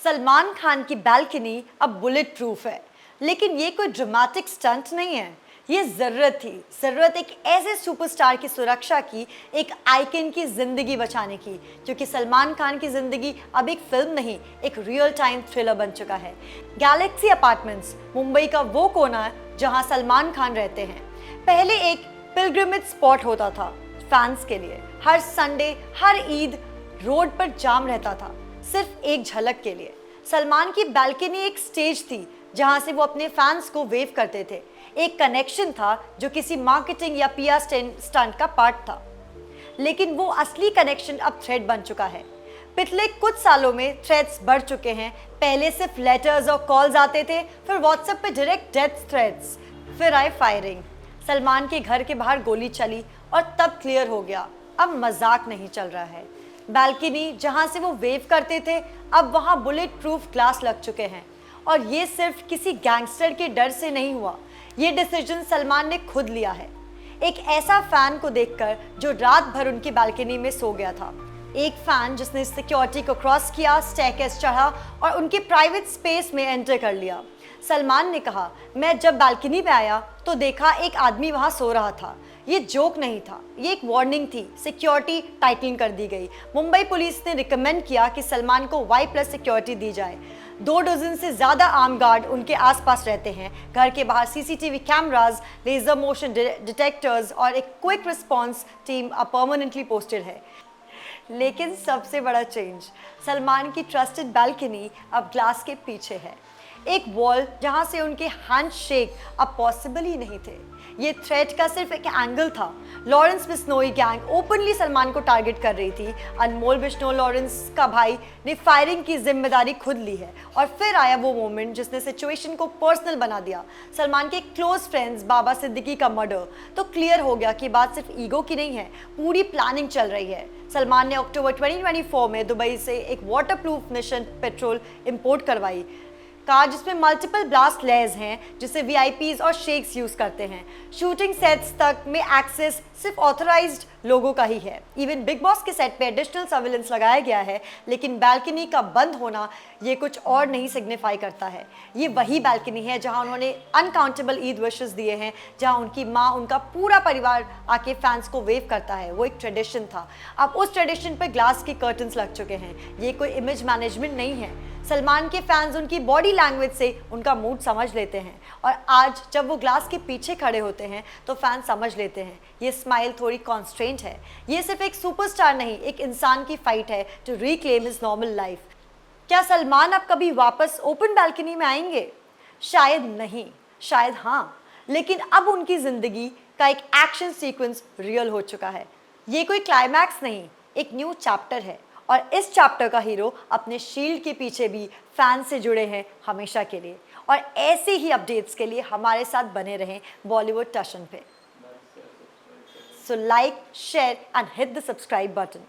सलमान खान की बालकनी अब bullet proof है, लेकिन ये कोई ड्रामेटिक स्टंट नहीं है। ये ज़रूरत एक ऐसे सुपरस्टार की सुरक्षा की, एक आइकन की ज़िंदगी बचाने की, क्योंकि सलमान खान की ज़िंदगी अब एक फिल्म नहीं, एक रियल टाइम थ्रिलर बन चुका है। गैलेक्सी अपार्टमेंट्स मुंबई का वो कोना जहां सलमान खान रहते हैं, पहले एक पिलग्रिमेज स्पॉट होता था फैंस के लिए। हर संडे, हर ईद रोड पर जाम रहता था, सिर्फ एक झलक के लिए। सलमान की बालकनी एक स्टेज थी जहां से वो अपने फैंस को वेव करते थे। एक कनेक्शन था जो किसी मार्केटिंग या पीआर स्टंट का पार्ट था, लेकिन वो असली कनेक्शन अब थ्रेड बन चुका है। पिछले कुछ सालों में थ्रेड्स बढ़ चुके हैं। पहले सिर्फ लेटर्स और कॉल्स आते थे, फिर व्हाट्सएप पे डायरेक्ट डेथ थ्रेड्स, फिर आए फायरिंग। सलमान के घर के बाहर गोली चली और तब क्लियर हो गया, अब मजाक नहीं चल रहा है। बालकनी जहां से वो वेव करते थे, अब वहां बुलेट प्रूफ ग्लास लग चुके हैं। और ये सिर्फ किसी गैंगस्टर के डर से नहीं हुआ, ये डिसीजन सलमान ने खुद लिया है। एक ऐसा फैन को देखकर जो रात भर उनकी बालकनी में सो गया था, एक फैन जिसने सिक्योरिटी को क्रॉस किया, स्टेयरकेस चढ़ा और उनके प्राइवेट स्पेस में एंटर कर लिया। सलमान ने कहा, मैं जब बालकनी में आया तो देखा एक आदमी वहां सो रहा था। ये जोक नहीं था, ये एक वार्निंग थी। सिक्योरिटी टाइटन कर दी गई। मुंबई पुलिस ने रिकमेंड किया कि सलमान को Y+ सिक्योरिटी दी जाए। 2 डजन से ज़्यादा आर्म गार्ड उनके आसपास रहते हैं। घर के बाहर CCTV cameras, laser motion detectors और एक क्विक रिस्पॉन्स टीम अब परमानेंटली पोस्टेड है। लेकिन सबसे बड़ा चेंज, सलमान की ट्रस्टेड बालकनी अब ग्लास के पीछे है। एक वॉल जहां से उनके हैंड शेक अब पॉसिबल ही नहीं थे। ये थ्रेट का सिर्फ एक एंगल था। Lawrence Bishnoi gang openly Salman को टारगेट कर रही थी। अनमोल बिश्नोई, लॉरेंस का भाई, ने फायरिंग की जिम्मेदारी खुद ली है। और फिर आया वो मोमेंट जिसने सिचुएशन को पर्सनल बना दिया, सलमान के क्लोज फ्रेंड्स बाबा सिद्दीकी का मर्डर। तो क्लियर हो गया कि बात सिर्फ ईगो की नहीं है, पूरी प्लानिंग चल रही है। सलमान ने अक्टूबर 2024 में दुबई से एक वाटरप्रूफ मिशन पेट्रोल इंपोर्ट करवाई, कार जिसमें मल्टीपल ब्लास्ट लेयर्स हैं, जिसे VIPs और शेख्स यूज करते हैं। शूटिंग सेट्स तक में एक्सेस सिर्फ ऑथराइज्ड लोगों का ही है। इवन बिग बॉस के सेट पे एडिशनल सर्विलेंस लगाया गया है। लेकिन बालकनी का बंद होना ये कुछ और नहीं सिग्निफाई करता है। ये वही बालकनी है जहां उन्होंने अनकाउंटेबल ईद विशेस दिए हैं, जहां उनकी माँ, उनका पूरा परिवार आके फैंस को वेव करता है। वो एक ट्रेडिशन था। अब उस ट्रेडिशन पे ग्लास की कर्टन्स लग चुके हैं। ये कोई इमेज मैनेजमेंट नहीं है। सलमान के फैंस उनकी बॉडी लैंग्वेज से उनका मूड समझ लेते हैं। और आज जब वो ग्लास के पीछे खड़े होते हैं तो फैंस समझ लेते हैं ये स्माइल थोड़ी कॉन्स्ट्रेंट है। ये सिर्फ एक सुपरस्टार नहीं, एक इंसान की फाइट है to reclaim his normal life. क्या सलमान अब कभी वापस ओपन बालकनी में आएंगे? शायद नहीं, शायद हाँ, लेकिन अब उनकी जिंदगी का एक एक्शन सीक्वेंस रियल हो चुका है। ये कोई क्लाइमैक्स नहीं, एक न्यू चैप्टर है। और इस चैप्टर का हीरो अपने शील्ड के पीछे भी फैन से जुड़े हैं हमेशा के लिए। और ऐसे ही अपडेट्स के लिए हमारे साथ बने रहें बॉलीवुड टशन पे। So like, share and hit the subscribe button.